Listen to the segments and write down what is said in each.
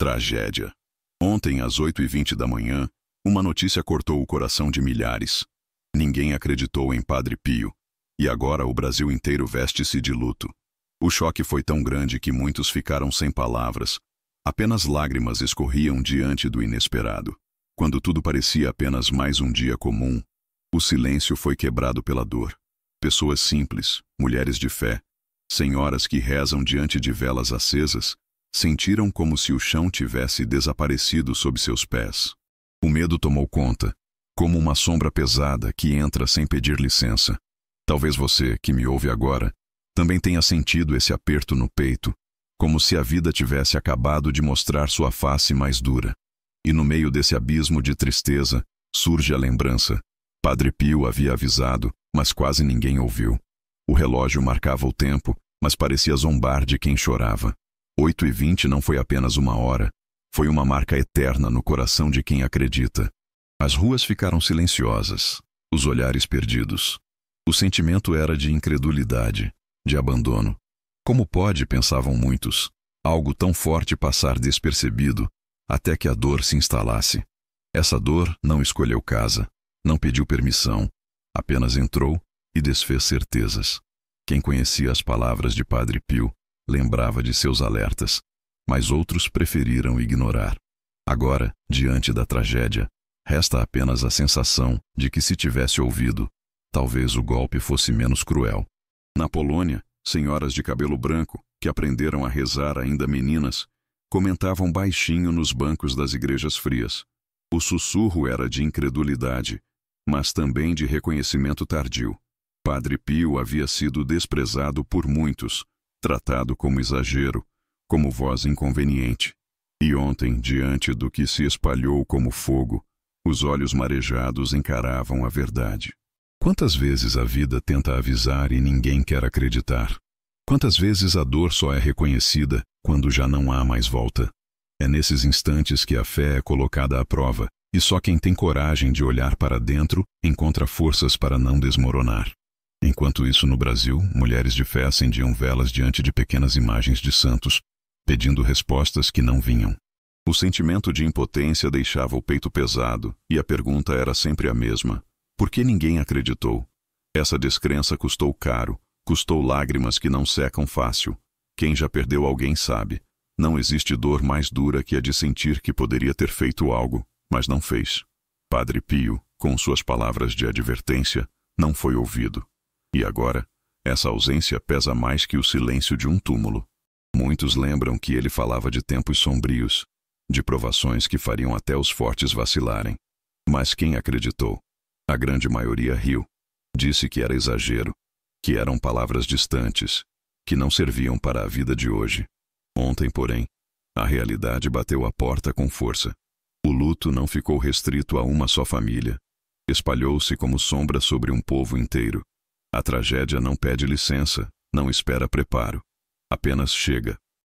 Tragédia. Ontem, às 8h20 da manhã, uma notícia cortou o coração de milhares. Ninguém acreditou em Padre Pio. E agora o Brasil inteiro veste-se de luto. O choque foi tão grande que muitos ficaram sem palavras. Apenas lágrimas escorriam diante do inesperado. Quando tudo parecia apenas mais um dia comum, o silêncio foi quebrado pela dor. Pessoas simples, mulheres de fé, senhoras que rezam diante de velas acesas, sentiram como se o chão tivesse desaparecido sob seus pés. O medo tomou conta, como uma sombra pesada que entra sem pedir licença. Talvez você, que me ouve agora, também tenha sentido esse aperto no peito, como se a vida tivesse acabado de mostrar sua face mais dura. E no meio desse abismo de tristeza, surge a lembrança. Padre Pio havia avisado, mas quase ninguém ouviu. O relógio marcava o tempo, mas parecia zombar de quem chorava. 8h20 não foi apenas uma hora, foi uma marca eterna no coração de quem acredita. As ruas ficaram silenciosas, os olhares perdidos. O sentimento era de incredulidade, de abandono. Como pode, pensavam muitos, algo tão forte passar despercebido, até que a dor se instalasse? Essa dor não escolheu casa, não pediu permissão, apenas entrou e desfez certezas. Quem conhecia as palavras de Padre Pio lembrava de seus alertas, mas outros preferiram ignorar. Agora, diante da tragédia, resta apenas a sensação de que, se tivesse ouvido, talvez o golpe fosse menos cruel. Na Polônia, senhoras de cabelo branco, que aprenderam a rezar ainda meninas, comentavam baixinho nos bancos das igrejas frias. O sussurro era de incredulidade, mas também de reconhecimento tardio. Padre Pio havia sido desprezado por muitos, tratado como exagero, como voz inconveniente. E ontem, diante do que se espalhou como fogo, os olhos marejados encaravam a verdade. Quantas vezes a vida tenta avisar e ninguém quer acreditar? Quantas vezes a dor só é reconhecida quando já não há mais volta? É nesses instantes que a fé é colocada à prova, e só quem tem coragem de olhar para dentro encontra forças para não desmoronar. Enquanto isso, no Brasil, mulheres de fé acendiam velas diante de pequenas imagens de santos, pedindo respostas que não vinham. O sentimento de impotência deixava o peito pesado, e a pergunta era sempre a mesma: por que ninguém acreditou? Essa descrença custou caro, custou lágrimas que não secam fácil. Quem já perdeu alguém sabe. Não existe dor mais dura que a de sentir que poderia ter feito algo, mas não fez. Padre Pio, com suas palavras de advertência, não foi ouvido. E agora, essa ausência pesa mais que o silêncio de um túmulo. Muitos lembram que ele falava de tempos sombrios, de provações que fariam até os fortes vacilarem. Mas quem acreditou? A grande maioria riu. Disse que era exagero, que eram palavras distantes, que não serviam para a vida de hoje. Ontem, porém, a realidade bateu à porta com força. O luto não ficou restrito a uma só família. Espalhou-se como sombra sobre um povo inteiro. A tragédia não pede licença, não espera preparo. Apenas chega.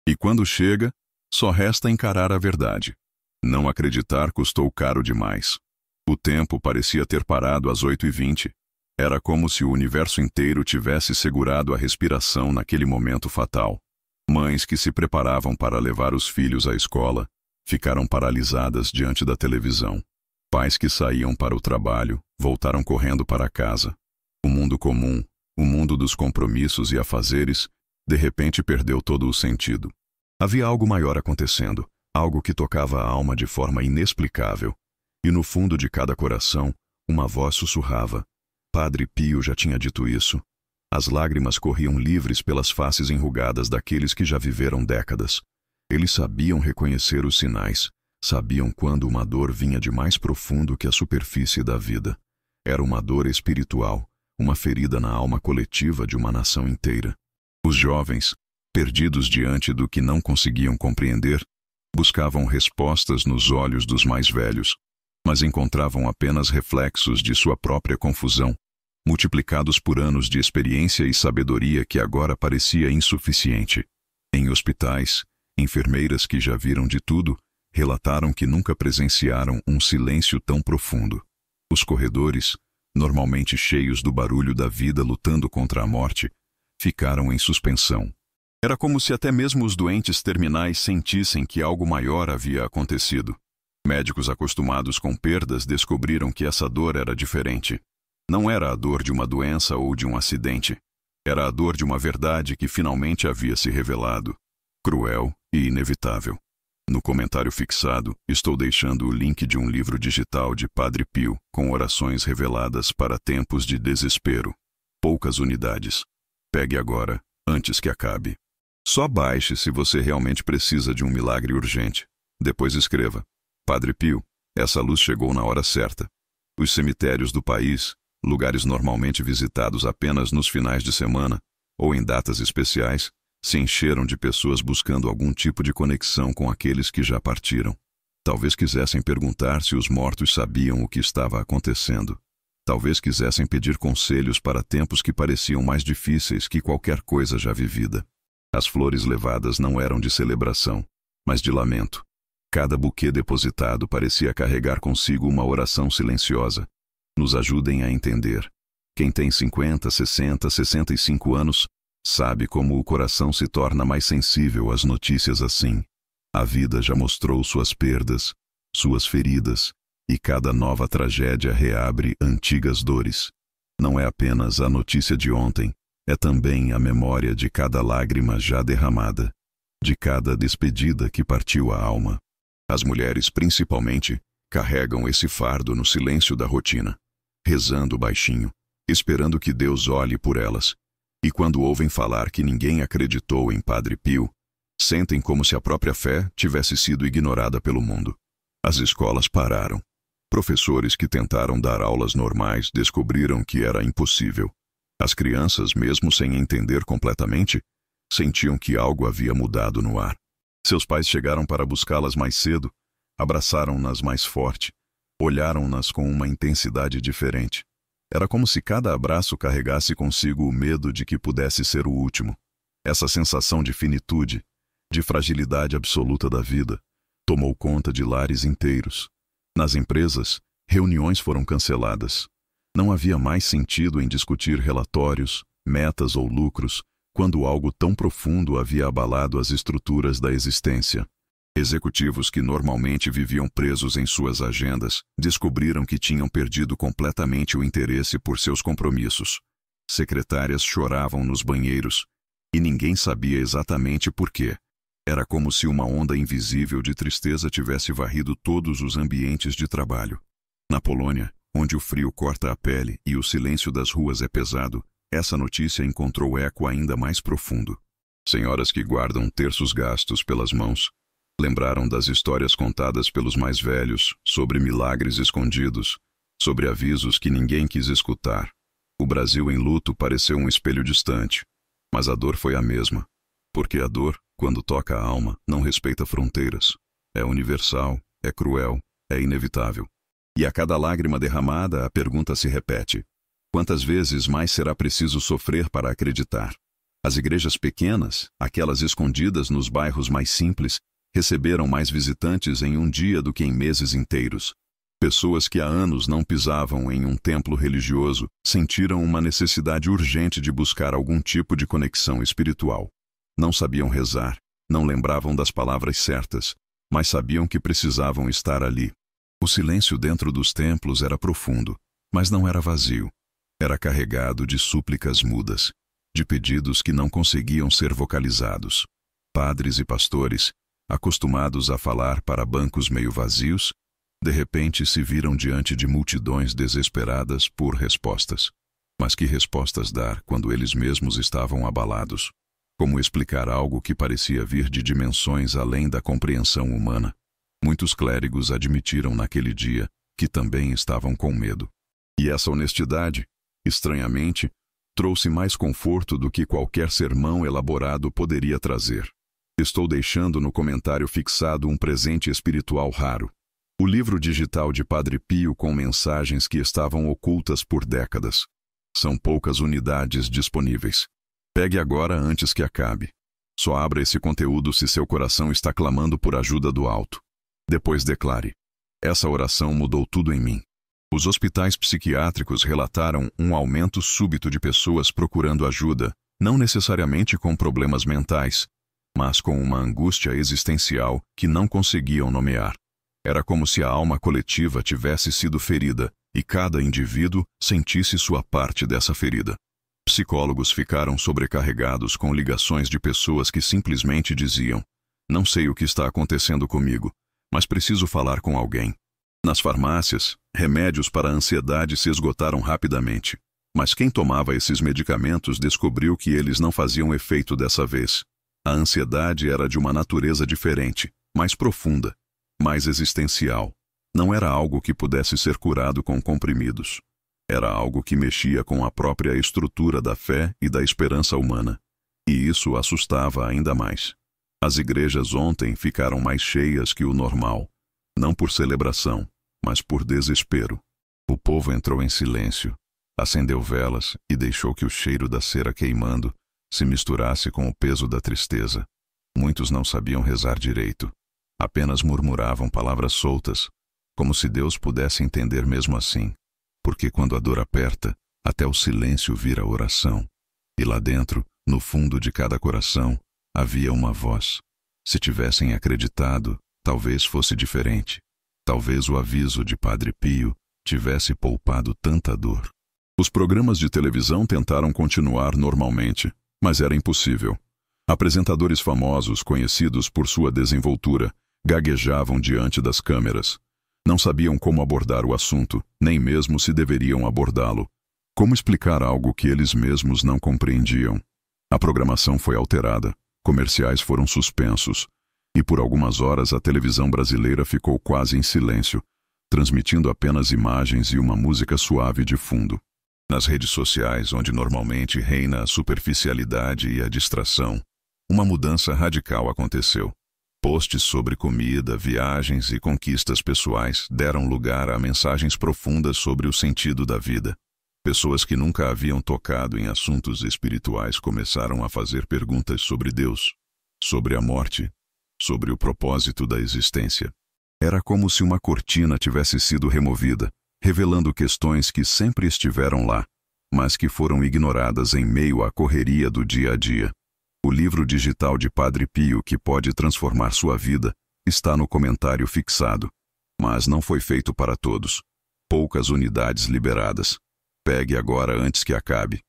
E quando chega, só resta encarar a verdade. Não acreditar custou caro demais. O tempo parecia ter parado às 8h20. Era como se o universo inteiro tivesse segurado a respiração naquele momento fatal. Mães que se preparavam para levar os filhos à escola ficaram paralisadas diante da televisão. Pais que saíam para o trabalho voltaram correndo para casa. O mundo comum, o mundo dos compromissos e afazeres, de repente perdeu todo o sentido. Havia algo maior acontecendo, algo que tocava a alma de forma inexplicável. E no fundo de cada coração, uma voz sussurrava. Padre Pio já tinha dito isso. As lágrimas corriam livres pelas faces enrugadas daqueles que já viveram décadas. Eles sabiam reconhecer os sinais, sabiam quando uma dor vinha de mais profundo que a superfície da vida. Era uma dor espiritual, uma ferida na alma coletiva de uma nação inteira. Os jovens, perdidos diante do que não conseguiam compreender, buscavam respostas nos olhos dos mais velhos, mas encontravam apenas reflexos de sua própria confusão, multiplicados por anos de experiência e sabedoria que agora parecia insuficiente. Em hospitais, enfermeiras que já viram de tudo relataram que nunca presenciaram um silêncio tão profundo. Os corredores, normalmente cheios do barulho da vida lutando contra a morte, ficaram em suspensão. Era como se até mesmo os doentes terminais sentissem que algo maior havia acontecido. Médicos acostumados com perdas descobriram que essa dor era diferente. Não era a dor de uma doença ou de um acidente. Era a dor de uma verdade que finalmente havia se revelado, cruel e inevitável. No comentário fixado, estou deixando o link de um livro digital de Padre Pio com orações reveladas para tempos de desespero. Poucas unidades. Pegue agora, antes que acabe. Só baixe se você realmente precisa de um milagre urgente. Depois escreva: Padre Pio, essa luz chegou na hora certa. Os cemitérios do país, lugares normalmente visitados apenas nos finais de semana ou em datas especiais, se encheram de pessoas buscando algum tipo de conexão com aqueles que já partiram. Talvez quisessem perguntar se os mortos sabiam o que estava acontecendo. Talvez quisessem pedir conselhos para tempos que pareciam mais difíceis que qualquer coisa já vivida. As flores levadas não eram de celebração, mas de lamento. Cada buquê depositado parecia carregar consigo uma oração silenciosa. Nos ajudem a entender. Quem tem 50, 60, 65 anos sabe como o coração se torna mais sensível às notícias assim. A vida já mostrou suas perdas, suas feridas, e cada nova tragédia reabre antigas dores. Não é apenas a notícia de ontem, é também a memória de cada lágrima já derramada, de cada despedida que partiu a alma. As mulheres, principalmente, carregam esse fardo no silêncio da rotina, rezando baixinho, esperando que Deus olhe por elas. E quando ouvem falar que ninguém acreditou em Padre Pio, sentem como se a própria fé tivesse sido ignorada pelo mundo. As escolas pararam. Professores que tentaram dar aulas normais descobriram que era impossível. As crianças, mesmo sem entender completamente, sentiam que algo havia mudado no ar. Seus pais chegaram para buscá-las mais cedo, abraçaram-nas mais forte, olharam-nas com uma intensidade diferente. Era como se cada abraço carregasse consigo o medo de que pudesse ser o último. Essa sensação de finitude, de fragilidade absoluta da vida, tomou conta de lares inteiros. Nas empresas, reuniões foram canceladas. Não havia mais sentido em discutir relatórios, metas ou lucros, quando algo tão profundo havia abalado as estruturas da existência. Executivos que normalmente viviam presos em suas agendas descobriram que tinham perdido completamente o interesse por seus compromissos. Secretárias choravam nos banheiros, e ninguém sabia exatamente por quê. Era como se uma onda invisível de tristeza tivesse varrido todos os ambientes de trabalho. Na Polônia, onde o frio corta a pele e o silêncio das ruas é pesado, essa notícia encontrou eco ainda mais profundo. Senhoras que guardam terços gastos pelas mãos lembraram das histórias contadas pelos mais velhos sobre milagres escondidos, sobre avisos que ninguém quis escutar. O Brasil em luto pareceu um espelho distante, mas a dor foi a mesma, porque a dor, quando toca a alma, não respeita fronteiras. É universal, é cruel, é inevitável. E a cada lágrima derramada, a pergunta se repete: quantas vezes mais será preciso sofrer para acreditar? As igrejas pequenas, aquelas escondidas nos bairros mais simples, receberam mais visitantes em um dia do que em meses inteiros. Pessoas que há anos não pisavam em um templo religioso sentiram uma necessidade urgente de buscar algum tipo de conexão espiritual. Não sabiam rezar, não lembravam das palavras certas, mas sabiam que precisavam estar ali. O silêncio dentro dos templos era profundo, mas não era vazio. Era carregado de súplicas mudas, de pedidos que não conseguiam ser vocalizados. Padres e pastores, acostumados a falar para bancos meio vazios, de repente se viram diante de multidões desesperadas por respostas. Mas que respostas dar quando eles mesmos estavam abalados? Como explicar algo que parecia vir de dimensões além da compreensão humana? Muitos clérigos admitiram naquele dia que também estavam com medo. E essa honestidade, estranhamente, trouxe mais conforto do que qualquer sermão elaborado poderia trazer. Estou deixando no comentário fixado um presente espiritual raro. O livro digital de Padre Pio com mensagens que estavam ocultas por décadas. São poucas unidades disponíveis. Pegue agora antes que acabe. Só abra esse conteúdo se seu coração está clamando por ajuda do alto. Depois declare: essa oração mudou tudo em mim. Os hospitais psiquiátricos relataram um aumento súbito de pessoas procurando ajuda, não necessariamente com problemas mentais, mas com uma angústia existencial que não conseguiam nomear. Era como se a alma coletiva tivesse sido ferida e cada indivíduo sentisse sua parte dessa ferida. Psicólogos ficaram sobrecarregados com ligações de pessoas que simplesmente diziam: "Não sei o que está acontecendo comigo, mas preciso falar com alguém." Nas farmácias, remédios para a ansiedade se esgotaram rapidamente. Mas quem tomava esses medicamentos descobriu que eles não faziam efeito dessa vez. A ansiedade era de uma natureza diferente, mais profunda, mais existencial. Não era algo que pudesse ser curado com comprimidos. Era algo que mexia com a própria estrutura da fé e da esperança humana. E isso assustava ainda mais. As igrejas ontem ficaram mais cheias que o normal. Não por celebração, mas por desespero. O povo entrou em silêncio, acendeu velas e deixou que o cheiro da cera queimando se misturasse com o peso da tristeza. Muitos não sabiam rezar direito. Apenas murmuravam palavras soltas, como se Deus pudesse entender mesmo assim. Porque quando a dor aperta, até o silêncio vira oração. E lá dentro, no fundo de cada coração, havia uma voz. Se tivessem acreditado, talvez fosse diferente. Talvez o aviso de Padre Pio tivesse poupado tanta dor. Os programas de televisão tentaram continuar normalmente, mas era impossível. Apresentadores famosos, conhecidos por sua desenvoltura, gaguejavam diante das câmeras. Não sabiam como abordar o assunto, nem mesmo se deveriam abordá-lo. Como explicar algo que eles mesmos não compreendiam? A programação foi alterada, comerciais foram suspensos, e por algumas horas a televisão brasileira ficou quase em silêncio, transmitindo apenas imagens e uma música suave de fundo. Nas redes sociais, onde normalmente reina a superficialidade e a distração, uma mudança radical aconteceu. Posts sobre comida, viagens e conquistas pessoais deram lugar a mensagens profundas sobre o sentido da vida. Pessoas que nunca haviam tocado em assuntos espirituais começaram a fazer perguntas sobre Deus, sobre a morte, sobre o propósito da existência. Era como se uma cortina tivesse sido removida, revelando questões que sempre estiveram lá, mas que foram ignoradas em meio à correria do dia a dia. O livro digital de Padre Pio que pode transformar sua vida está no comentário fixado, mas não foi feito para todos. Poucas unidades liberadas. Pegue agora antes que acabe.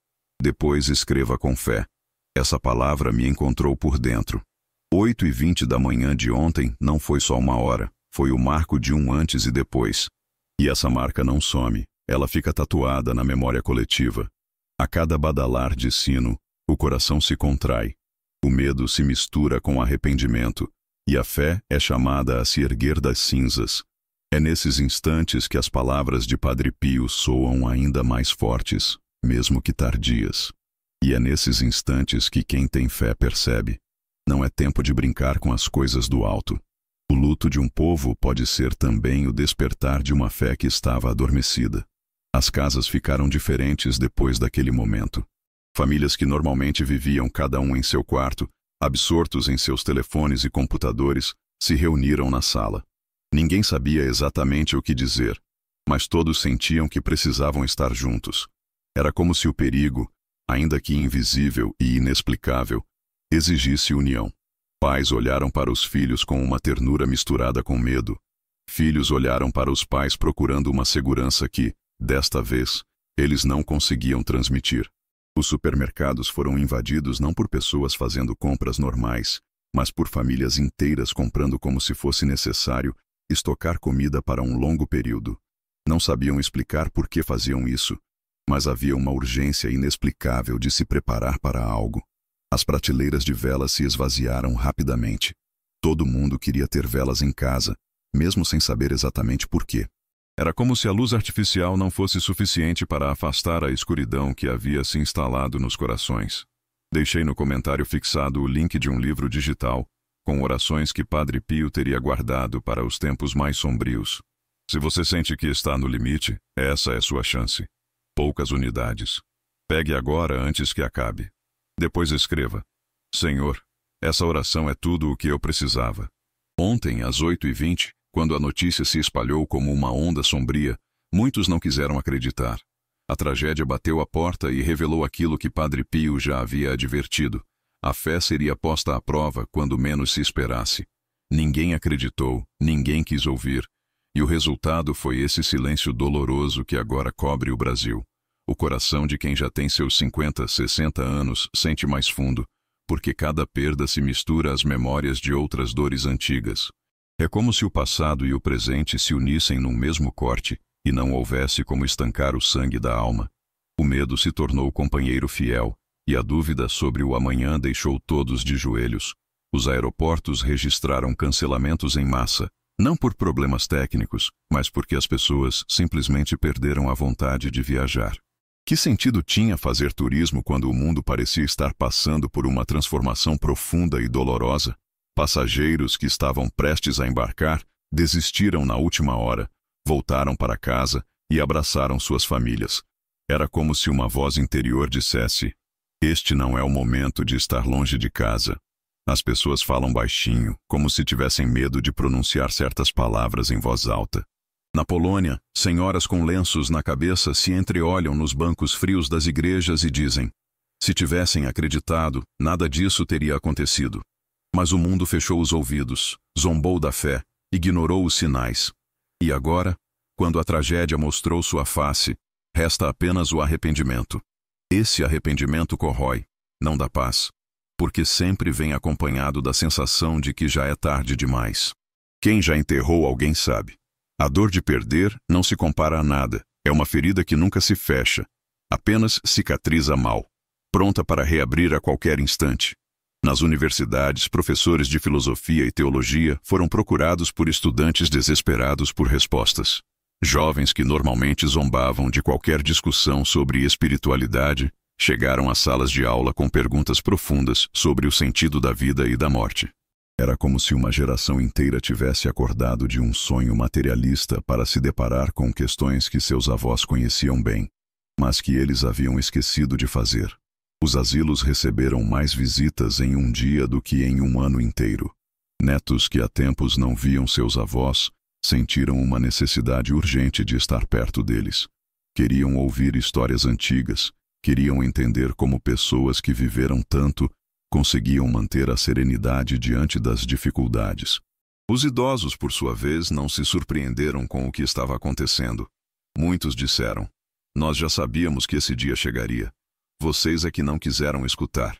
Depois escreva com fé. Essa palavra me encontrou por dentro. 8h20 da manhã de ontem não foi só uma hora, foi o marco de um antes e depois. E essa marca não some, ela fica tatuada na memória coletiva. A cada badalar de sino, o coração se contrai. O medo se mistura com arrependimento, e a fé é chamada a se erguer das cinzas. É nesses instantes que as palavras de Padre Pio soam ainda mais fortes, mesmo que tardias. E é nesses instantes que quem tem fé percebe. Não é tempo de brincar com as coisas do alto. O luto de um povo pode ser também o despertar de uma fé que estava adormecida. As casas ficaram diferentes depois daquele momento. Famílias que normalmente viviam cada um em seu quarto, absortos em seus telefones e computadores, se reuniram na sala. Ninguém sabia exatamente o que dizer, mas todos sentiam que precisavam estar juntos. Era como se o perigo, ainda que invisível e inexplicável, exigisse união. Pais olharam para os filhos com uma ternura misturada com medo. Filhos olharam para os pais procurando uma segurança que, desta vez, eles não conseguiam transmitir. Os supermercados foram invadidos não por pessoas fazendo compras normais, mas por famílias inteiras comprando como se fosse necessário estocar comida para um longo período. Não sabiam explicar por que faziam isso, mas havia uma urgência inexplicável de se preparar para algo. As prateleiras de velas se esvaziaram rapidamente. Todo mundo queria ter velas em casa, mesmo sem saber exatamente por quê. Era como se a luz artificial não fosse suficiente para afastar a escuridão que havia se instalado nos corações. Deixei no comentário fixado o link de um livro digital, com orações que Padre Pio teria guardado para os tempos mais sombrios. Se você sente que está no limite, essa é sua chance. Poucas unidades. Pegue agora antes que acabe. Depois escreva: Senhor, essa oração é tudo o que eu precisava. Ontem, às 8h20, quando a notícia se espalhou como uma onda sombria, muitos não quiseram acreditar. A tragédia bateu à porta e revelou aquilo que Padre Pio já havia advertido. A fé seria posta à prova quando menos se esperasse. Ninguém acreditou, ninguém quis ouvir. E o resultado foi esse silêncio doloroso que agora cobre o Brasil. O coração de quem já tem seus 50, 60 anos sente mais fundo, porque cada perda se mistura às memórias de outras dores antigas. É como se o passado e o presente se unissem num mesmo corte e não houvesse como estancar o sangue da alma. O medo se tornou companheiro fiel, e a dúvida sobre o amanhã deixou todos de joelhos. Os aeroportos registraram cancelamentos em massa, não por problemas técnicos, mas porque as pessoas simplesmente perderam a vontade de viajar. Que sentido tinha fazer turismo quando o mundo parecia estar passando por uma transformação profunda e dolorosa? Passageiros que estavam prestes a embarcar desistiram na última hora, voltaram para casa e abraçaram suas famílias. Era como se uma voz interior dissesse: "Este não é o momento de estar longe de casa." As pessoas falam baixinho, como se tivessem medo de pronunciar certas palavras em voz alta. Na Polônia, senhoras com lenços na cabeça se entreolham nos bancos frios das igrejas e dizem: se tivessem acreditado, nada disso teria acontecido. Mas o mundo fechou os ouvidos, zombou da fé, ignorou os sinais. E agora, quando a tragédia mostrou sua face, resta apenas o arrependimento. Esse arrependimento corrói, não dá paz, porque sempre vem acompanhado da sensação de que já é tarde demais. Quem já enterrou alguém sabe. A dor de perder não se compara a nada. É uma ferida que nunca se fecha, apenas cicatriza mal, pronta para reabrir a qualquer instante. Nas universidades, professores de filosofia e teologia foram procurados por estudantes desesperados por respostas. Jovens que normalmente zombavam de qualquer discussão sobre espiritualidade chegaram às salas de aula com perguntas profundas sobre o sentido da vida e da morte. Era como se uma geração inteira tivesse acordado de um sonho materialista para se deparar com questões que seus avós conheciam bem, mas que eles haviam esquecido de fazer. Os asilos receberam mais visitas em um dia do que em um ano inteiro. Netos que há tempos não viam seus avós sentiram uma necessidade urgente de estar perto deles. Queriam ouvir histórias antigas, queriam entender como pessoas que viveram tanto conseguiam manter a serenidade diante das dificuldades. Os idosos, por sua vez, não se surpreenderam com o que estava acontecendo. Muitos disseram: nós já sabíamos que esse dia chegaria. Vocês é que não quiseram escutar.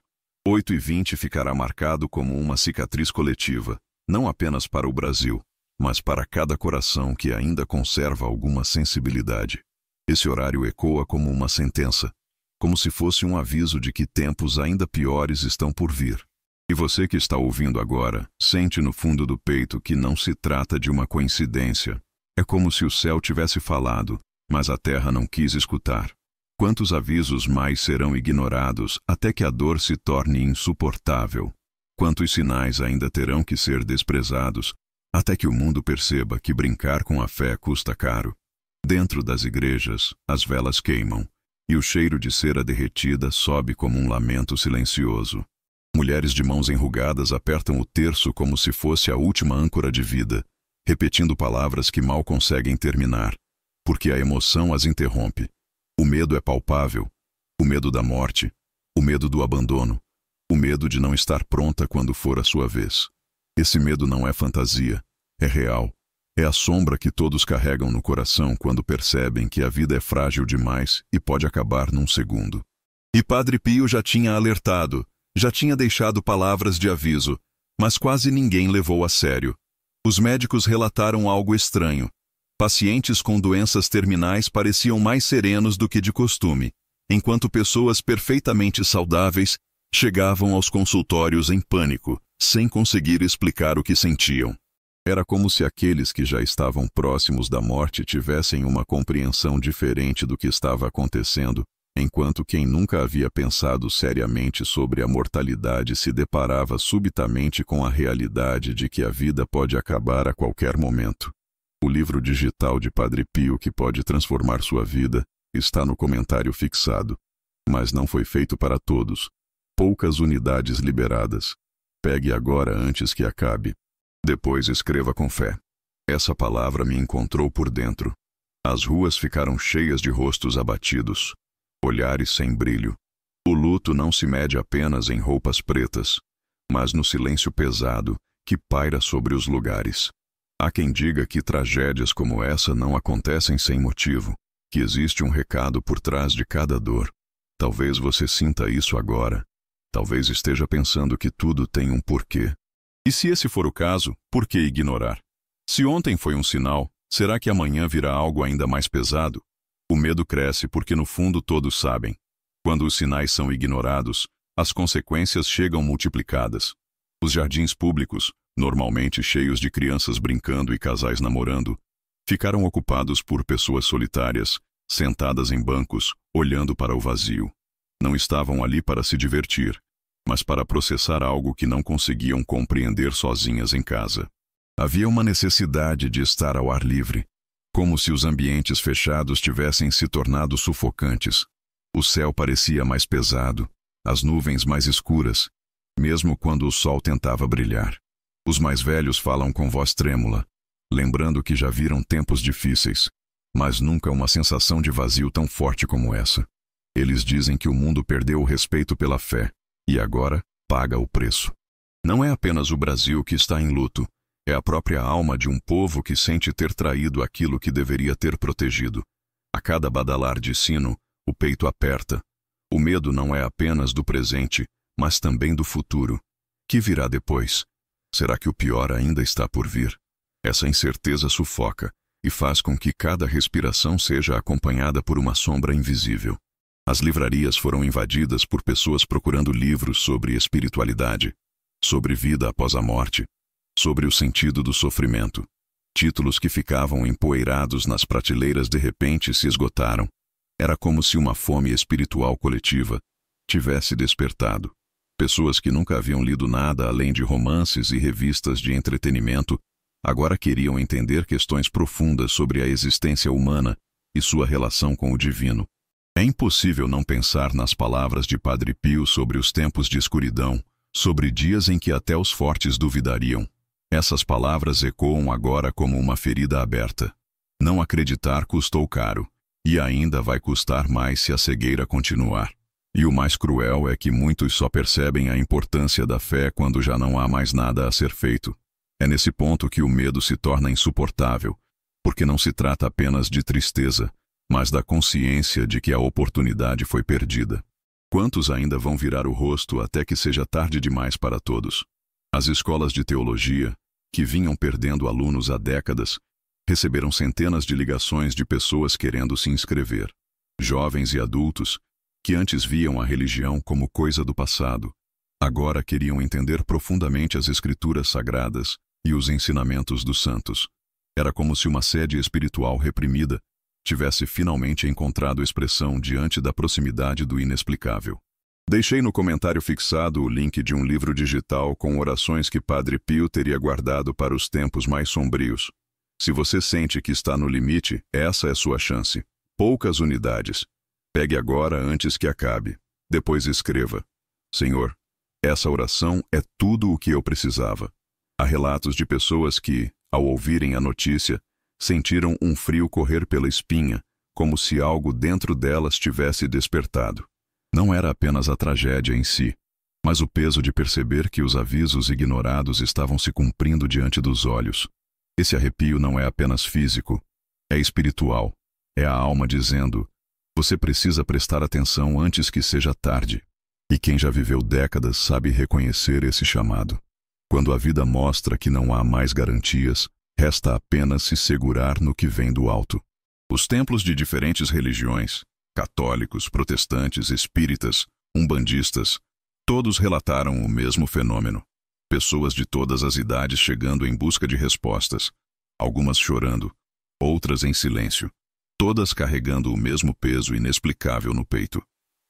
8/20 ficará marcado como uma cicatriz coletiva, não apenas para o Brasil, mas para cada coração que ainda conserva alguma sensibilidade. Esse horário ecoa como uma sentença, como se fosse um aviso de que tempos ainda piores estão por vir. E você que está ouvindo agora, sente no fundo do peito que não se trata de uma coincidência. É como se o céu tivesse falado, mas a terra não quis escutar. Quantos avisos mais serão ignorados até que a dor se torne insuportável? Quantos sinais ainda terão que ser desprezados até que o mundo perceba que brincar com a fé custa caro? Dentro das igrejas, as velas queimam, e o cheiro de cera derretida sobe como um lamento silencioso. Mulheres de mãos enrugadas apertam o terço como se fosse a última âncora de vida, repetindo palavras que mal conseguem terminar, porque a emoção as interrompe. O medo é palpável, o medo da morte, o medo do abandono, o medo de não estar pronta quando for a sua vez. Esse medo não é fantasia, é real. É a sombra que todos carregam no coração quando percebem que a vida é frágil demais e pode acabar num segundo. E Padre Pio já tinha alertado, já tinha deixado palavras de aviso, mas quase ninguém levou a sério. Os médicos relataram algo estranho. Pacientes com doenças terminais pareciam mais serenos do que de costume, enquanto pessoas perfeitamente saudáveis chegavam aos consultórios em pânico, sem conseguir explicar o que sentiam. Era como se aqueles que já estavam próximos da morte tivessem uma compreensão diferente do que estava acontecendo, enquanto quem nunca havia pensado seriamente sobre a mortalidade se deparava subitamente com a realidade de que a vida pode acabar a qualquer momento. O livro digital de Padre Pio que pode transformar sua vida está no comentário fixado, mas não foi feito para todos. Poucas unidades liberadas. Pegue agora antes que acabe. Depois escreva com fé. Essa palavra me encontrou por dentro. As ruas ficaram cheias de rostos abatidos, olhares sem brilho. O luto não se mede apenas em roupas pretas, mas no silêncio pesado que paira sobre os lugares. Há quem diga que tragédias como essa não acontecem sem motivo, que existe um recado por trás de cada dor. Talvez você sinta isso agora. Talvez esteja pensando que tudo tem um porquê. E se esse for o caso, por que ignorar? Se ontem foi um sinal, será que amanhã virá algo ainda mais pesado? O medo cresce porque no fundo todos sabem. Quando os sinais são ignorados, as consequências chegam multiplicadas. Os jardins públicos, normalmente cheios de crianças brincando e casais namorando, ficaram ocupados por pessoas solitárias, sentadas em bancos, olhando para o vazio. Não estavam ali para se divertir, mas para processar algo que não conseguiam compreender sozinhas em casa. Havia uma necessidade de estar ao ar livre, como se os ambientes fechados tivessem se tornado sufocantes. O céu parecia mais pesado, as nuvens mais escuras, mesmo quando o sol tentava brilhar. Os mais velhos falam com voz trêmula, lembrando que já viram tempos difíceis, mas nunca uma sensação de vazio tão forte como essa. Eles dizem que o mundo perdeu o respeito pela fé, e agora paga o preço. Não é apenas o Brasil que está em luto, é a própria alma de um povo que sente ter traído aquilo que deveria ter protegido. A cada badalar de sino, o peito aperta. O medo não é apenas do presente, mas também do futuro. Que virá depois? Será que o pior ainda está por vir? Essa incerteza sufoca e faz com que cada respiração seja acompanhada por uma sombra invisível. As livrarias foram invadidas por pessoas procurando livros sobre espiritualidade, sobre vida após a morte, sobre o sentido do sofrimento. Títulos que ficavam empoeirados nas prateleiras de repente se esgotaram. Era como se uma fome espiritual coletiva tivesse despertado. Pessoas que nunca haviam lido nada além de romances e revistas de entretenimento, agora queriam entender questões profundas sobre a existência humana e sua relação com o divino. É impossível não pensar nas palavras de Padre Pio sobre os tempos de escuridão, sobre dias em que até os fortes duvidariam. Essas palavras ecoam agora como uma ferida aberta. Não acreditar custou caro, e ainda vai custar mais se a cegueira continuar. E o mais cruel é que muitos só percebem a importância da fé quando já não há mais nada a ser feito. É nesse ponto que o medo se torna insuportável, porque não se trata apenas de tristeza, mas da consciência de que a oportunidade foi perdida. Quantos ainda vão virar o rosto até que seja tarde demais para todos? As escolas de teologia, que vinham perdendo alunos há décadas, receberam centenas de ligações de pessoas querendo se inscrever. Jovens e adultos, que antes viam a religião como coisa do passado, agora queriam entender profundamente as escrituras sagradas e os ensinamentos dos santos. Era como se uma sede espiritual reprimida tivesse finalmente encontrado expressão diante da proximidade do inexplicável. Deixei no comentário fixado o link de um livro digital com orações que Padre Pio teria guardado para os tempos mais sombrios. Se você sente que está no limite, essa é sua chance. Poucas unidades. Pegue agora antes que acabe. Depois escreva: Senhor, essa oração é tudo o que eu precisava. Há relatos de pessoas que, ao ouvirem a notícia, sentiram um frio correr pela espinha, como se algo dentro delas tivesse despertado. Não era apenas a tragédia em si, mas o peso de perceber que os avisos ignorados estavam se cumprindo diante dos olhos. Esse arrepio não é apenas físico, é espiritual. É a alma dizendo: você precisa prestar atenção antes que seja tarde. E quem já viveu décadas sabe reconhecer esse chamado. Quando a vida mostra que não há mais garantias, resta apenas se segurar no que vem do alto. Os templos de diferentes religiões, católicos, protestantes, espíritas, umbandistas, todos relataram o mesmo fenômeno. Pessoas de todas as idades chegando em busca de respostas, algumas chorando, outras em silêncio, todas carregando o mesmo peso inexplicável no peito.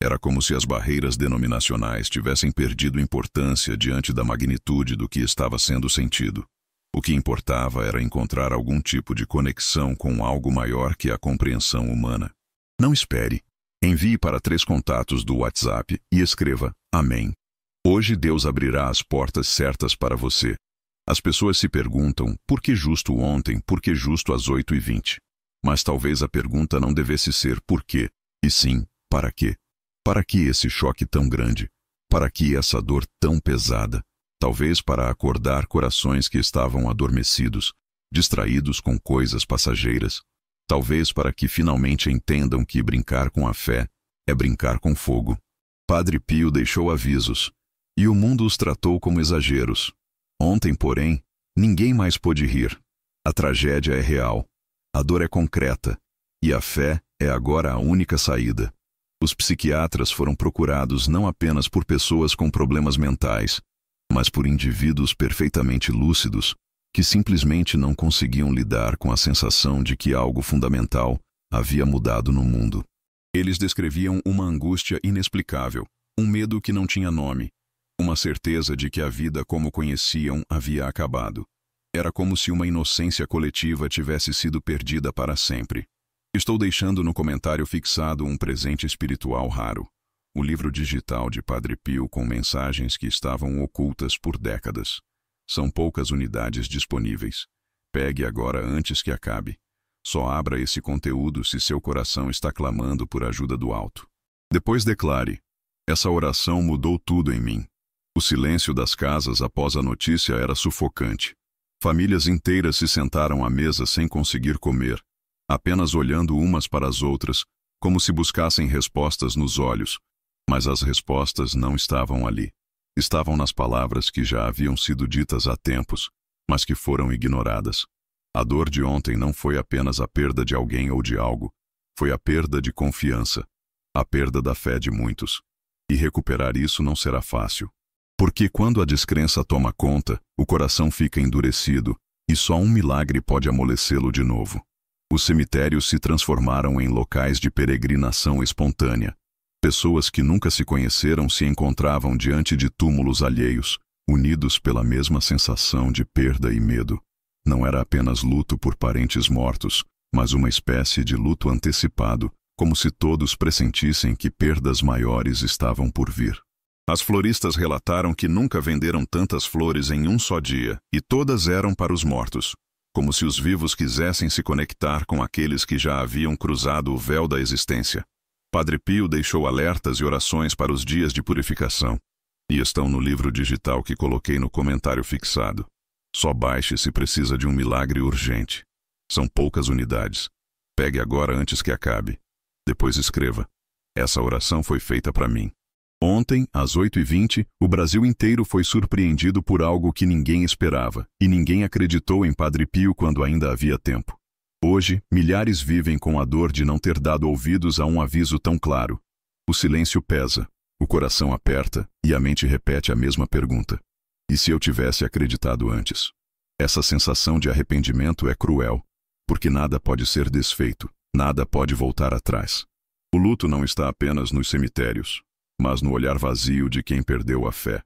Era como se as barreiras denominacionais tivessem perdido importância diante da magnitude do que estava sendo sentido. O que importava era encontrar algum tipo de conexão com algo maior que a compreensão humana. Não espere. Envie para 3 contatos do WhatsApp e escreva: Amém. Hoje Deus abrirá as portas certas para você. As pessoas se perguntam: por que justo ontem, por que justo às 8h20? Mas talvez a pergunta não devesse ser por quê, e sim, para quê? Para que esse choque tão grande? Para que essa dor tão pesada? Talvez para acordar corações que estavam adormecidos, distraídos com coisas passageiras. Talvez para que finalmente entendam que brincar com a fé é brincar com fogo. Padre Pio deixou avisos, e o mundo os tratou como exageros. Ontem, porém, ninguém mais pôde rir. A tragédia é real, a dor é concreta, e a fé é agora a única saída. Os psiquiatras foram procurados não apenas por pessoas com problemas mentais, mas por indivíduos perfeitamente lúcidos, que simplesmente não conseguiam lidar com a sensação de que algo fundamental havia mudado no mundo. Eles descreviam uma angústia inexplicável, um medo que não tinha nome, uma certeza de que a vida como conheciam havia acabado. Era como se uma inocência coletiva tivesse sido perdida para sempre. Estou deixando no comentário fixado um presente espiritual raro, o livro digital de Padre Pio com mensagens que estavam ocultas por décadas. São poucas unidades disponíveis. Pegue agora antes que acabe. Só abra esse conteúdo se seu coração está clamando por ajuda do alto. Depois declare: essa oração mudou tudo em mim. O silêncio das casas após a notícia era sufocante. Famílias inteiras se sentaram à mesa sem conseguir comer, apenas olhando umas para as outras, como se buscassem respostas nos olhos. Mas as respostas não estavam ali. Estavam nas palavras que já haviam sido ditas há tempos, mas que foram ignoradas. A dor de ontem não foi apenas a perda de alguém ou de algo, foi a perda de confiança, a perda da fé de muitos. E recuperar isso não será fácil. Porque quando a descrença toma conta, o coração fica endurecido, e só um milagre pode amolecê-lo de novo. Os cemitérios se transformaram em locais de peregrinação espontânea. Pessoas que nunca se conheceram se encontravam diante de túmulos alheios, unidos pela mesma sensação de perda e medo. Não era apenas luto por parentes mortos, mas uma espécie de luto antecipado, como se todos pressentissem que perdas maiores estavam por vir. As floristas relataram que nunca venderam tantas flores em um só dia, e todas eram para os mortos, como se os vivos quisessem se conectar com aqueles que já haviam cruzado o véu da existência. Padre Pio deixou alertas e orações para os dias de purificação, e estão no livro digital que coloquei no comentário fixado. Só baixe se precisa de um milagre urgente. São poucas unidades. Pegue agora antes que acabe. Depois escreva: essa oração foi feita para mim. Ontem, às 8h20, o Brasil inteiro foi surpreendido por algo que ninguém esperava, e ninguém acreditou em Padre Pio quando ainda havia tempo. Hoje, milhares vivem com a dor de não ter dado ouvidos a um aviso tão claro. O silêncio pesa, o coração aperta e a mente repete a mesma pergunta: e se eu tivesse acreditado antes? Essa sensação de arrependimento é cruel, porque nada pode ser desfeito, nada pode voltar atrás. O luto não está apenas nos cemitérios, mas no olhar vazio de quem perdeu a fé.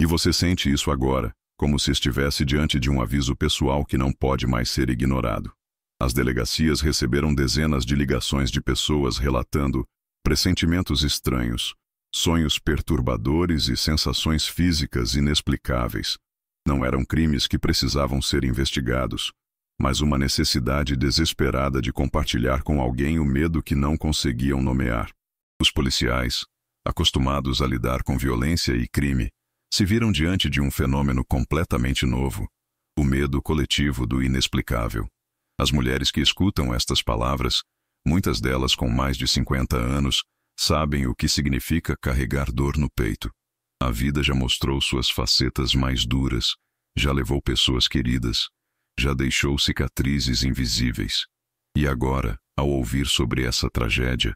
E você sente isso agora, como se estivesse diante de um aviso pessoal que não pode mais ser ignorado. As delegacias receberam dezenas de ligações de pessoas relatando pressentimentos estranhos, sonhos perturbadores e sensações físicas inexplicáveis. Não eram crimes que precisavam ser investigados, mas uma necessidade desesperada de compartilhar com alguém o medo que não conseguiam nomear. Os policiais, acostumados a lidar com violência e crime, se viram diante de um fenômeno completamente novo: o medo coletivo do inexplicável. As mulheres que escutam estas palavras, muitas delas com mais de 50 anos, sabem o que significa carregar dor no peito. A vida já mostrou suas facetas mais duras, já levou pessoas queridas, já deixou cicatrizes invisíveis. E agora, ao ouvir sobre essa tragédia,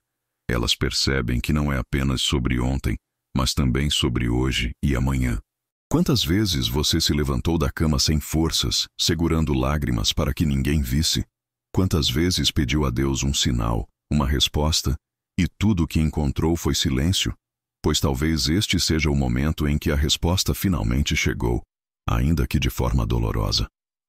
elas percebem que não é apenas sobre ontem, mas também sobre hoje e amanhã. Quantas vezes você se levantou da cama sem forças, segurando lágrimas para que ninguém visse? Quantas vezes pediu a Deus um sinal, uma resposta, e tudo o que encontrou foi silêncio? Pois talvez este seja o momento em que a resposta finalmente chegou, ainda que de forma dolorosa.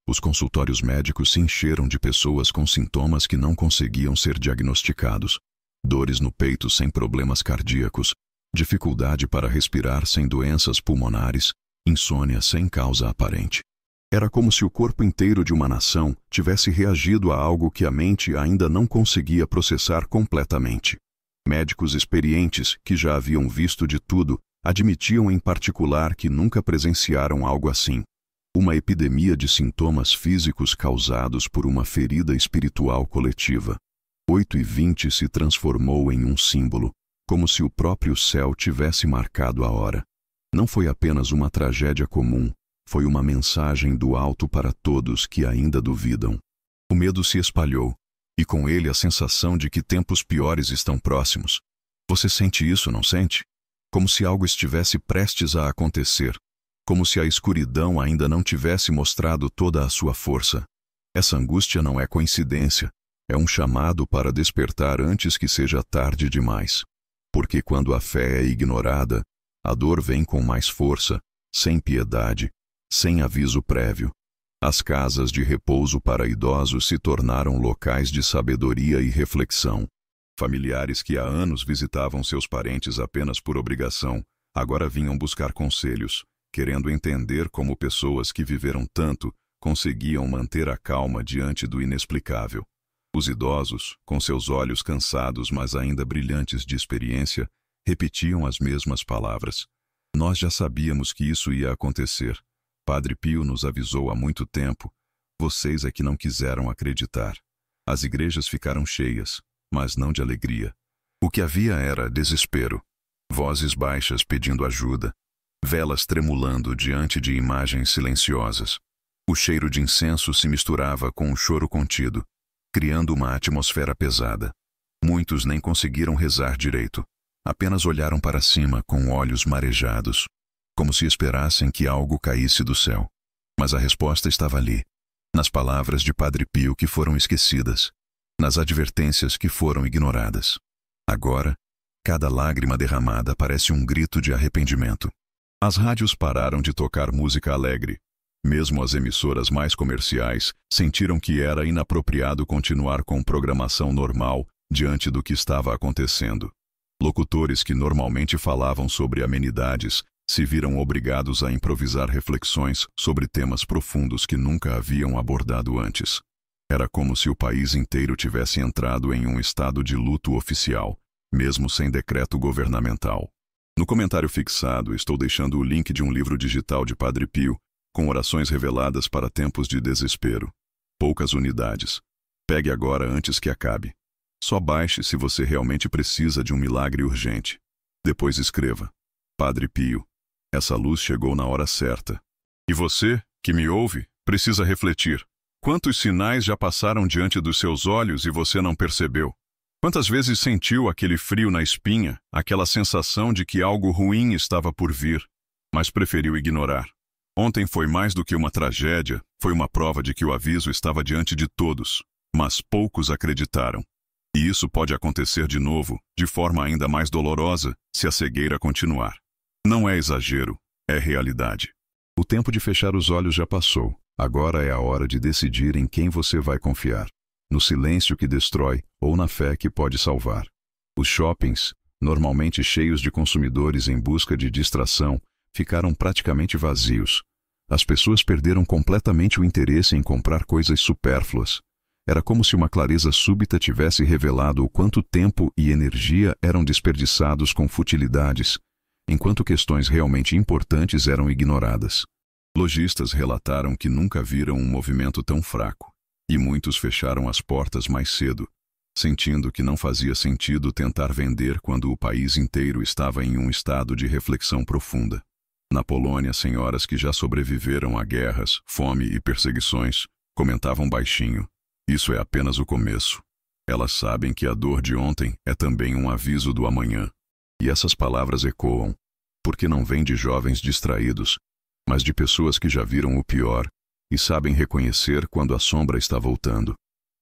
Os consultórios médicos se encheram de pessoas com sintomas que não conseguiam ser diagnosticados. Dores no peito sem problemas cardíacos, dificuldade para respirar sem doenças pulmonares, insônia sem causa aparente. Era como se o corpo inteiro de uma nação tivesse reagido a algo que a mente ainda não conseguia processar completamente. Médicos experientes, que já haviam visto de tudo, admitiam em particular que nunca presenciaram algo assim. Uma epidemia de sintomas físicos causados por uma ferida espiritual coletiva. 8h20 se transformou em um símbolo, como se o próprio céu tivesse marcado a hora. Não foi apenas uma tragédia comum, foi uma mensagem do alto para todos que ainda duvidam. O medo se espalhou, e com ele a sensação de que tempos piores estão próximos. Você sente isso, não sente? Como se algo estivesse prestes a acontecer. Como se a escuridão ainda não tivesse mostrado toda a sua força. Essa angústia não é coincidência, é um chamado para despertar antes que seja tarde demais. Porque quando a fé é ignorada, a dor vem com mais força, sem piedade, sem aviso prévio. As casas de repouso para idosos se tornaram locais de sabedoria e reflexão. Familiares que há anos visitavam seus parentes apenas por obrigação, agora vinham buscar conselhos, querendo entender como pessoas que viveram tanto conseguiam manter a calma diante do inexplicável. Os idosos, com seus olhos cansados mas ainda brilhantes de experiência, repetiam as mesmas palavras. Nós já sabíamos que isso ia acontecer. Padre Pio nos avisou há muito tempo. Vocês é que não quiseram acreditar. As igrejas ficaram cheias, mas não de alegria. O que havia era desespero. Vozes baixas pedindo ajuda. Velas tremulando diante de imagens silenciosas. O cheiro de incenso se misturava com o choro contido, criando uma atmosfera pesada. Muitos nem conseguiram rezar direito. Apenas olharam para cima com olhos marejados, como se esperassem que algo caísse do céu. Mas a resposta estava ali, nas palavras de Padre Pio que foram esquecidas, nas advertências que foram ignoradas. Agora, cada lágrima derramada parece um grito de arrependimento. As rádios pararam de tocar música alegre. Mesmo as emissoras mais comerciais sentiram que era inapropriado continuar com programação normal diante do que estava acontecendo. Locutores que normalmente falavam sobre amenidades se viram obrigados a improvisar reflexões sobre temas profundos que nunca haviam abordado antes. Era como se o país inteiro tivesse entrado em um estado de luto oficial, mesmo sem decreto governamental. No comentário fixado, estou deixando o link de um livro digital de Padre Pio, com orações reveladas para tempos de desespero. Poucas unidades. Pegue agora antes que acabe. Só baixe se você realmente precisa de um milagre urgente. Depois escreva: Padre Pio, essa luz chegou na hora certa. E você, que me ouve, precisa refletir. Quantos sinais já passaram diante dos seus olhos e você não percebeu? Quantas vezes sentiu aquele frio na espinha, aquela sensação de que algo ruim estava por vir, mas preferiu ignorar? Ontem foi mais do que uma tragédia, foi uma prova de que o aviso estava diante de todos, mas poucos acreditaram. E isso pode acontecer de novo, de forma ainda mais dolorosa, se a cegueira continuar. Não é exagero, é realidade. O tempo de fechar os olhos já passou. Agora é a hora de decidir em quem você vai confiar. No silêncio que destrói ou na fé que pode salvar. Os shoppings, normalmente cheios de consumidores em busca de distração, ficaram praticamente vazios. As pessoas perderam completamente o interesse em comprar coisas supérfluas. Era como se uma clareza súbita tivesse revelado o quanto tempo e energia eram desperdiçados com futilidades, enquanto questões realmente importantes eram ignoradas. Lojistas relataram que nunca viram um movimento tão fraco, e muitos fecharam as portas mais cedo, sentindo que não fazia sentido tentar vender quando o país inteiro estava em um estado de reflexão profunda. Na Polônia, senhoras que já sobreviveram a guerras, fome e perseguições comentavam baixinho: isso é apenas o começo. Elas sabem que a dor de ontem é também um aviso do amanhã. E essas palavras ecoam, porque não vêm de jovens distraídos, mas de pessoas que já viram o pior e sabem reconhecer quando a sombra está voltando.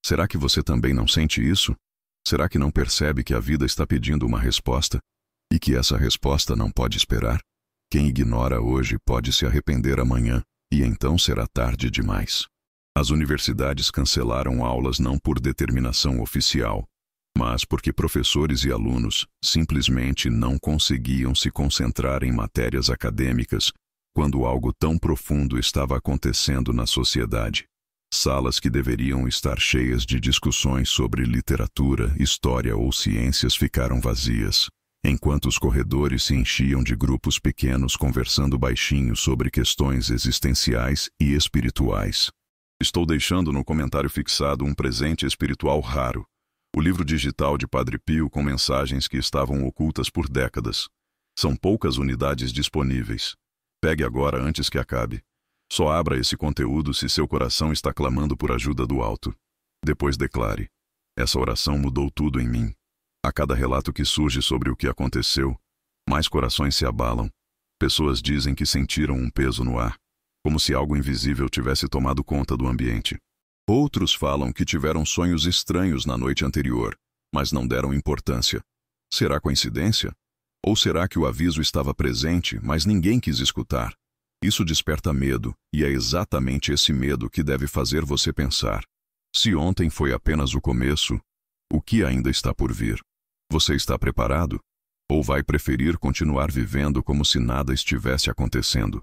Será que você também não sente isso? Será que não percebe que a vida está pedindo uma resposta? E que essa resposta não pode esperar? Quem ignora hoje pode se arrepender amanhã, e então será tarde demais. As universidades cancelaram aulas não por determinação oficial, mas porque professores e alunos simplesmente não conseguiam se concentrar em matérias acadêmicas quando algo tão profundo estava acontecendo na sociedade. Salas que deveriam estar cheias de discussões sobre literatura, história ou ciências ficaram vazias, enquanto os corredores se enchiam de grupos pequenos conversando baixinho sobre questões existenciais e espirituais. Estou deixando no comentário fixado um presente espiritual raro, o livro digital de Padre Pio com mensagens que estavam ocultas por décadas. São poucas unidades disponíveis. Pegue agora antes que acabe. Só abra esse conteúdo se seu coração está clamando por ajuda do alto. Depois declare: essa oração mudou tudo em mim. A cada relato que surge sobre o que aconteceu, mais corações se abalam. Pessoas dizem que sentiram um peso no ar, como se algo invisível tivesse tomado conta do ambiente. Outros falam que tiveram sonhos estranhos na noite anterior, mas não deram importância. Será coincidência? Ou será que o aviso estava presente, mas ninguém quis escutar? Isso desperta medo, e é exatamente esse medo que deve fazer você pensar: se ontem foi apenas o começo, o que ainda está por vir? Você está preparado? Ou vai preferir continuar vivendo como se nada estivesse acontecendo?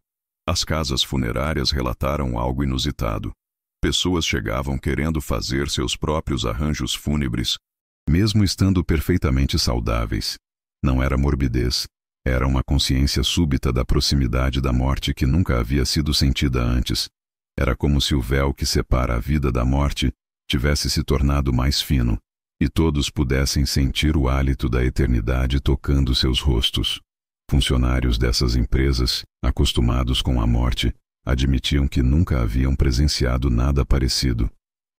As casas funerárias relataram algo inusitado. Pessoas chegavam querendo fazer seus próprios arranjos fúnebres, mesmo estando perfeitamente saudáveis. Não era morbidez. Era uma consciência súbita da proximidade da morte que nunca havia sido sentida antes. Era como se o véu que separa a vida da morte tivesse se tornado mais fino, e todos pudessem sentir o hálito da eternidade tocando seus rostos. Funcionários dessas empresas, acostumados com a morte, admitiam que nunca haviam presenciado nada parecido.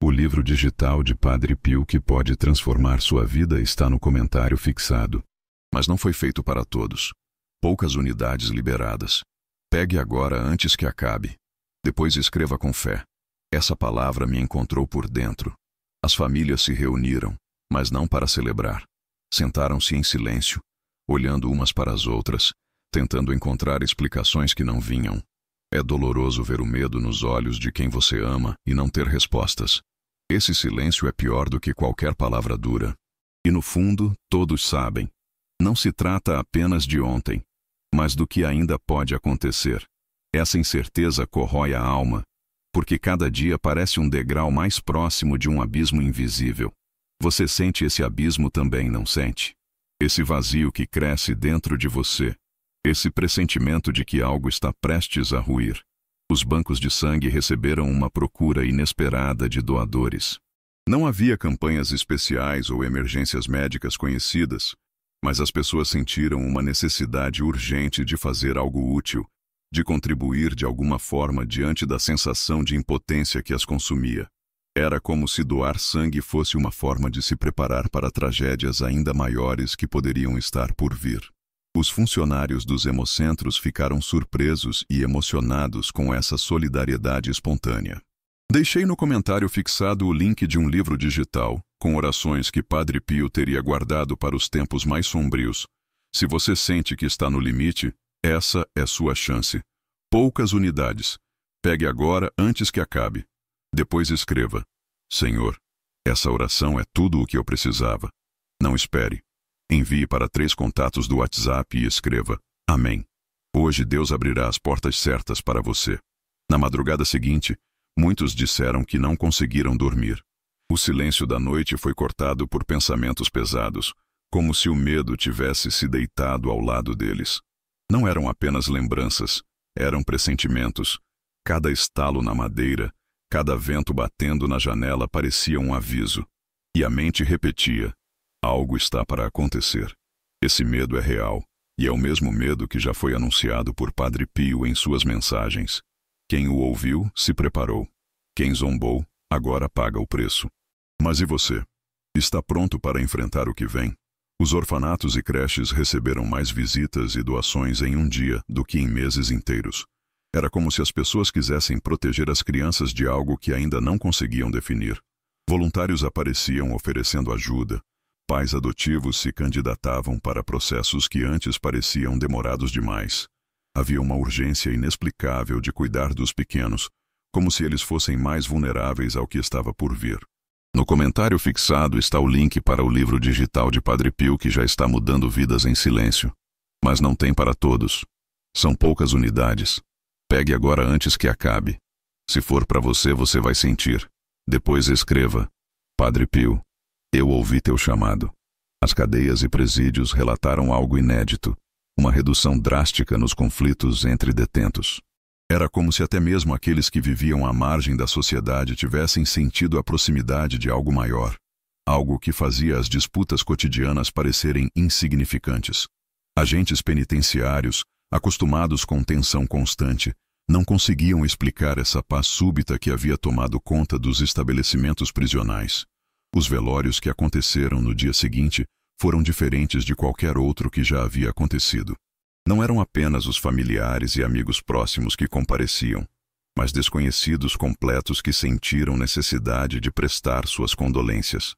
O livro digital de Padre Pio que pode transformar sua vida está no comentário fixado. Mas não foi feito para todos. Poucas unidades liberadas. Pegue agora antes que acabe. Depois escreva com fé: essa palavra me encontrou por dentro. As famílias se reuniram, mas não para celebrar. Sentaram-se em silêncio, olhando umas para as outras, tentando encontrar explicações que não vinham. É doloroso ver o medo nos olhos de quem você ama e não ter respostas. Esse silêncio é pior do que qualquer palavra dura. E no fundo, todos sabem. Não se trata apenas de ontem, mas do que ainda pode acontecer. Essa incerteza corrói a alma, porque cada dia parece um degrau mais próximo de um abismo invisível. Você sente esse abismo também, não sente? Esse vazio que cresce dentro de você. Esse pressentimento de que algo está prestes a ruir. Os bancos de sangue receberam uma procura inesperada de doadores. Não havia campanhas especiais ou emergências médicas conhecidas, mas as pessoas sentiram uma necessidade urgente de fazer algo útil, de contribuir de alguma forma diante da sensação de impotência que as consumia. Era como se doar sangue fosse uma forma de se preparar para tragédias ainda maiores que poderiam estar por vir. Os funcionários dos hemocentros ficaram surpresos e emocionados com essa solidariedade espontânea. Deixei no comentário fixado o link de um livro digital, com orações que Padre Pio teria guardado para os tempos mais sombrios. Se você sente que está no limite, essa é sua chance. Poucas unidades. Pegue agora antes que acabe. Depois escreva: Senhor, essa oração é tudo o que eu precisava. Não espere. Envie para 3 contatos do WhatsApp e escreva: Amém. Hoje Deus abrirá as portas certas para você. Na madrugada seguinte, muitos disseram que não conseguiram dormir. O silêncio da noite foi cortado por pensamentos pesados, como se o medo tivesse se deitado ao lado deles. Não eram apenas lembranças, eram pressentimentos. Cada estalo na madeira, cada vento batendo na janela parecia um aviso. E a mente repetia: algo está para acontecer. Esse medo é real, e é o mesmo medo que já foi anunciado por Padre Pio em suas mensagens. Quem o ouviu, se preparou. Quem zombou, agora paga o preço. Mas e você? Está pronto para enfrentar o que vem? Os orfanatos e creches receberam mais visitas e doações em um dia do que em meses inteiros. Era como se as pessoas quisessem proteger as crianças de algo que ainda não conseguiam definir. Voluntários apareciam oferecendo ajuda. Pais adotivos se candidatavam para processos que antes pareciam demorados demais. Havia uma urgência inexplicável de cuidar dos pequenos, como se eles fossem mais vulneráveis ao que estava por vir. No comentário fixado está o link para o livro digital de Padre Pio que já está mudando vidas em silêncio. Mas não tem para todos. São poucas unidades. Pegue agora antes que acabe. Se for para você, você vai sentir. Depois escreva: Padre Pio, eu ouvi teu chamado. As cadeias e presídios relataram algo inédito, uma redução drástica nos conflitos entre detentos. Era como se até mesmo aqueles que viviam à margem da sociedade tivessem sentido a proximidade de algo maior, algo que fazia as disputas cotidianas parecerem insignificantes. Agentes penitenciários, acostumados com tensão constante, não conseguiam explicar essa paz súbita que havia tomado conta dos estabelecimentos prisionais. Os velórios que aconteceram no dia seguinte foram diferentes de qualquer outro que já havia acontecido. Não eram apenas os familiares e amigos próximos que compareciam, mas desconhecidos completos que sentiram necessidade de prestar suas condolências.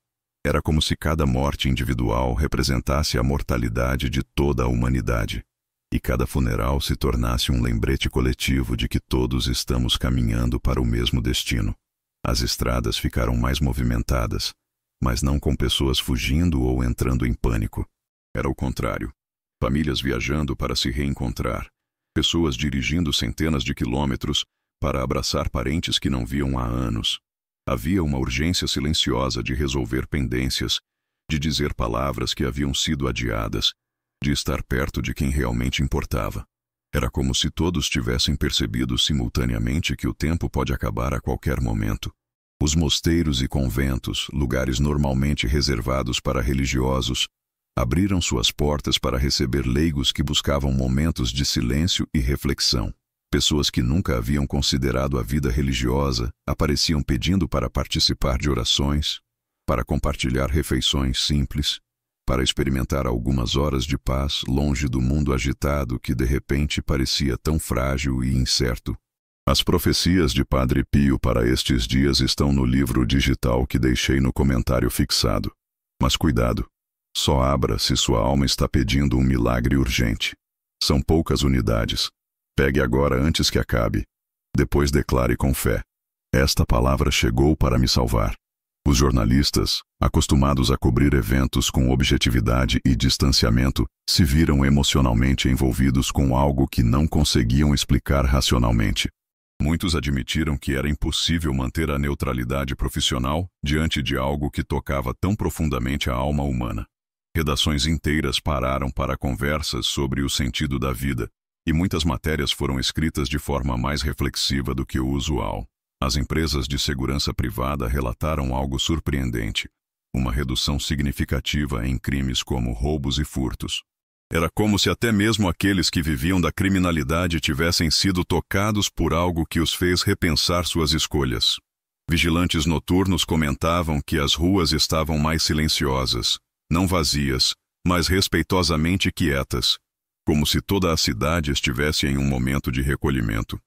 Era como se cada morte individual representasse a mortalidade de toda a humanidade, e cada funeral se tornasse um lembrete coletivo de que todos estamos caminhando para o mesmo destino. As estradas ficaram mais movimentadas, mas não com pessoas fugindo ou entrando em pânico. Era o contrário. Famílias viajando para se reencontrar, pessoas dirigindo centenas de quilômetros para abraçar parentes que não viam há anos. Havia uma urgência silenciosa de resolver pendências, de dizer palavras que haviam sido adiadas, de estar perto de quem realmente importava. Era como se todos tivessem percebido simultaneamente que o tempo pode acabar a qualquer momento. Os mosteiros e conventos, lugares normalmente reservados para religiosos, abriram suas portas para receber leigos que buscavam momentos de silêncio e reflexão. Pessoas que nunca haviam considerado a vida religiosa apareciam pedindo para participar de orações, para compartilhar refeições simples, para experimentar algumas horas de paz longe do mundo agitado que de repente parecia tão frágil e incerto. As profecias de Padre Pio para estes dias estão no livro digital que deixei no comentário fixado. Mas cuidado! Só abra se sua alma está pedindo um milagre urgente. São poucas unidades. Pegue agora antes que acabe. Depois declare com fé: esta palavra chegou para me salvar. Os jornalistas, acostumados a cobrir eventos com objetividade e distanciamento, se viram emocionalmente envolvidos com algo que não conseguiam explicar racionalmente. Muitos admitiram que era impossível manter a neutralidade profissional diante de algo que tocava tão profundamente a alma humana. Redações inteiras pararam para conversas sobre o sentido da vida, e muitas matérias foram escritas de forma mais reflexiva do que o usual. As empresas de segurança privada relataram algo surpreendente: uma redução significativa em crimes como roubos e furtos. Era como se até mesmo aqueles que viviam da criminalidade tivessem sido tocados por algo que os fez repensar suas escolhas. Vigilantes noturnos comentavam que as ruas estavam mais silenciosas, não vazias, mas respeitosamente quietas, como se toda a cidade estivesse em um momento de recolhimento.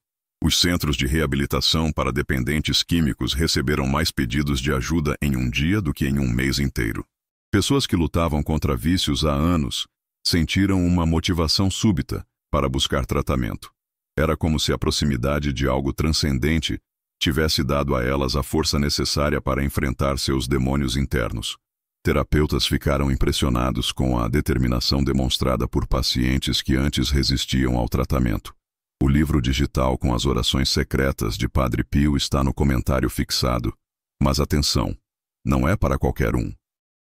Os centros de reabilitação para dependentes químicos receberam mais pedidos de ajuda em um dia do que em um mês inteiro. Pessoas que lutavam contra vícios há anos sentiram uma motivação súbita para buscar tratamento. Era como se a proximidade de algo transcendente tivesse dado a elas a força necessária para enfrentar seus demônios internos. Terapeutas ficaram impressionados com a determinação demonstrada por pacientes que antes resistiam ao tratamento. O livro digital com as orações secretas de Padre Pio está no comentário fixado. Mas atenção, não é para qualquer um.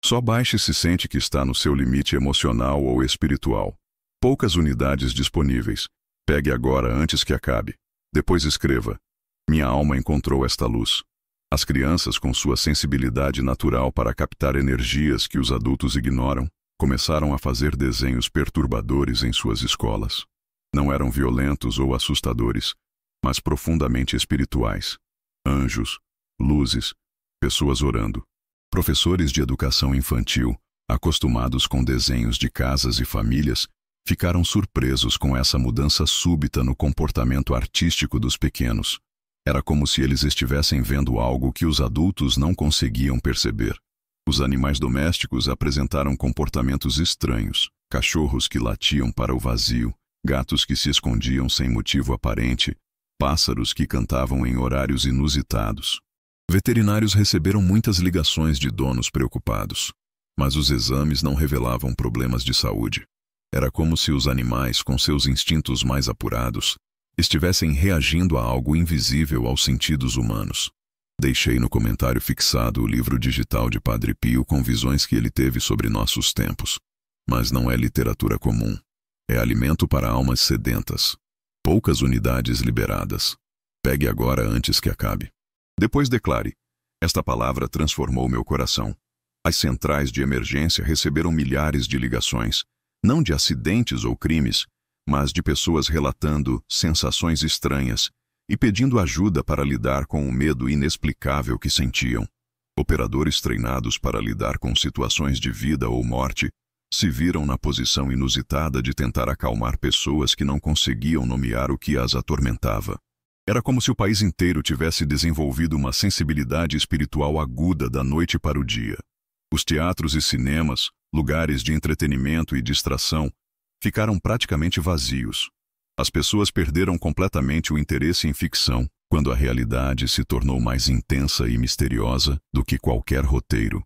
Só baixe se sente que está no seu limite emocional ou espiritual. Poucas unidades disponíveis. Pegue agora antes que acabe. Depois escreva: minha alma encontrou esta luz. As crianças, com sua sensibilidade natural para captar energias que os adultos ignoram, começaram a fazer desenhos perturbadores em suas escolas. Não eram violentos ou assustadores, mas profundamente espirituais. Anjos, luzes, pessoas orando. Professores de educação infantil, acostumados com desenhos de casas e famílias, ficaram surpresos com essa mudança súbita no comportamento artístico dos pequenos. Era como se eles estivessem vendo algo que os adultos não conseguiam perceber. Os animais domésticos apresentaram comportamentos estranhos: cachorros que latiam para o vazio, gatos que se escondiam sem motivo aparente, pássaros que cantavam em horários inusitados. Veterinários receberam muitas ligações de donos preocupados, mas os exames não revelavam problemas de saúde. Era como se os animais, com seus instintos mais apurados, estivessem reagindo a algo invisível aos sentidos humanos. Deixei no comentário fixado o livro digital de Padre Pio com visões que ele teve sobre nossos tempos. Mas não é literatura comum. É alimento para almas sedentas. Poucas unidades liberadas. Pegue agora antes que acabe. Depois declare: esta palavra transformou meu coração. As centrais de emergência receberam milhares de ligações, não de acidentes ou crimes, mas de pessoas relatando sensações estranhas e pedindo ajuda para lidar com o medo inexplicável que sentiam. Operadores treinados para lidar com situações de vida ou morte se viram na posição inusitada de tentar acalmar pessoas que não conseguiam nomear o que as atormentava. Era como se o país inteiro tivesse desenvolvido uma sensibilidade espiritual aguda da noite para o dia. Os teatros e cinemas, lugares de entretenimento e distração, ficaram praticamente vazios. As pessoas perderam completamente o interesse em ficção, quando a realidade se tornou mais intensa e misteriosa do que qualquer roteiro.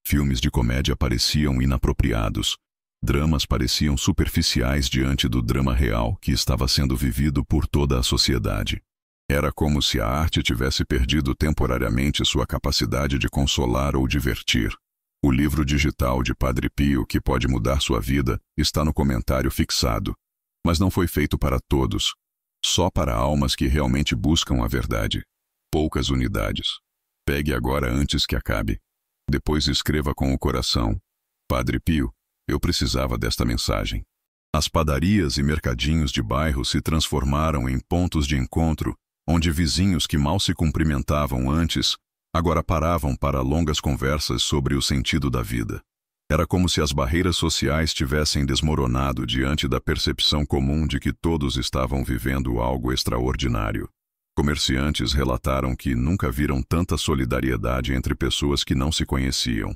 Filmes de comédia pareciam inapropriados. Dramas pareciam superficiais diante do drama real que estava sendo vivido por toda a sociedade. Era como se a arte tivesse perdido temporariamente sua capacidade de consolar ou divertir. O livro digital de Padre Pio, que pode mudar sua vida, está no comentário fixado. Mas não foi feito para todos. Só para almas que realmente buscam a verdade. Poucas unidades. Pegue agora antes que acabe. Depois escreva com o coração: Padre Pio, eu precisava desta mensagem. As padarias e mercadinhos de bairro se transformaram em pontos de encontro, onde vizinhos que mal se cumprimentavam antes, agora paravam para longas conversas sobre o sentido da vida. Era como se as barreiras sociais tivessem desmoronado diante da percepção comum de que todos estavam vivendo algo extraordinário. Comerciantes relataram que nunca viram tanta solidariedade entre pessoas que não se conheciam.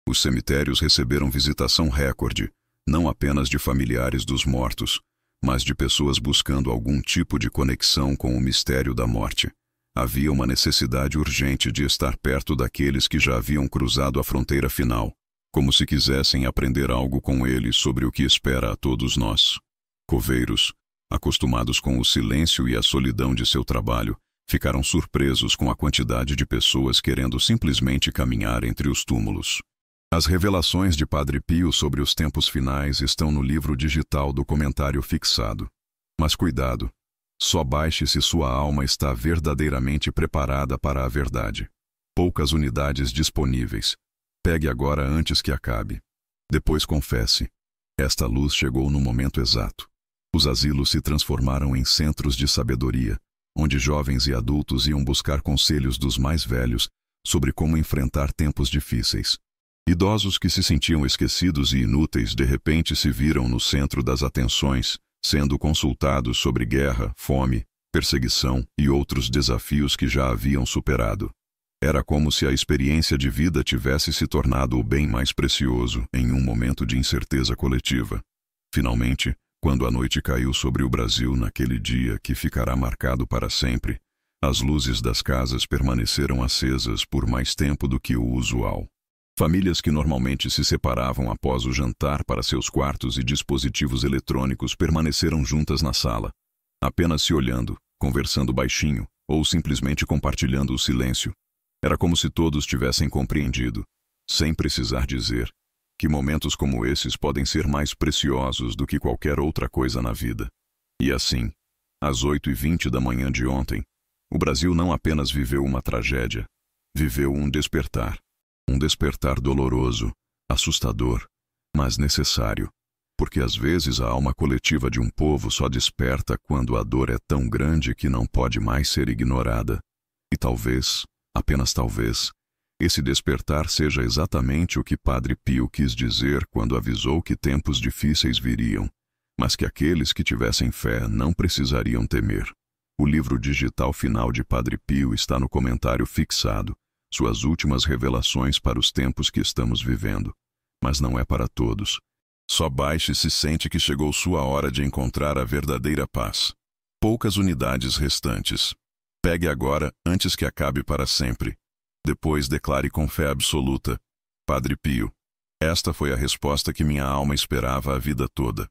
Os cemitérios receberam visitação recorde, não apenas de familiares dos mortos, mas de pessoas buscando algum tipo de conexão com o mistério da morte. Havia uma necessidade urgente de estar perto daqueles que já haviam cruzado a fronteira final, como se quisessem aprender algo com eles sobre o que espera a todos nós. Coveiros, acostumados com o silêncio e a solidão de seu trabalho, ficaram surpresos com a quantidade de pessoas querendo simplesmente caminhar entre os túmulos. As revelações de Padre Pio sobre os tempos finais estão no livro digital do comentário fixado. Mas cuidado, só baixe se sua alma está verdadeiramente preparada para a verdade. Poucas unidades disponíveis. Pegue agora antes que acabe. Depois confesse: esta luz chegou no momento exato. Os asilos se transformaram em centros de sabedoria, onde jovens e adultos iam buscar conselhos dos mais velhos sobre como enfrentar tempos difíceis. Idosos que se sentiam esquecidos e inúteis de repente se viram no centro das atenções, sendo consultados sobre guerra, fome, perseguição e outros desafios que já haviam superado. Era como se a experiência de vida tivesse se tornado o bem mais precioso em um momento de incerteza coletiva. Finalmente, quando a noite caiu sobre o Brasil naquele dia que ficará marcado para sempre, as luzes das casas permaneceram acesas por mais tempo do que o usual. Famílias que normalmente se separavam após o jantar para seus quartos e dispositivos eletrônicos permaneceram juntas na sala, apenas se olhando, conversando baixinho ou simplesmente compartilhando o silêncio. Era como se todos tivessem compreendido, sem precisar dizer, que momentos como esses podem ser mais preciosos do que qualquer outra coisa na vida. E assim, às 8h20 da manhã de ontem, o Brasil não apenas viveu uma tragédia, viveu um despertar. Um despertar doloroso, assustador, mas necessário, porque às vezes a alma coletiva de um povo só desperta quando a dor é tão grande que não pode mais ser ignorada. E talvez, apenas talvez, esse despertar seja exatamente o que Padre Pio quis dizer quando avisou que tempos difíceis viriam, mas que aqueles que tivessem fé não precisariam temer. O livro digital final de Padre Pio está no comentário fixado. Suas últimas revelações para os tempos que estamos vivendo. Mas não é para todos. Só baixe se sente que chegou sua hora de encontrar a verdadeira paz. Poucas unidades restantes. Pegue agora antes que acabe para sempre. Depois declare com fé absoluta: Padre Pio, esta foi a resposta que minha alma esperava a vida toda.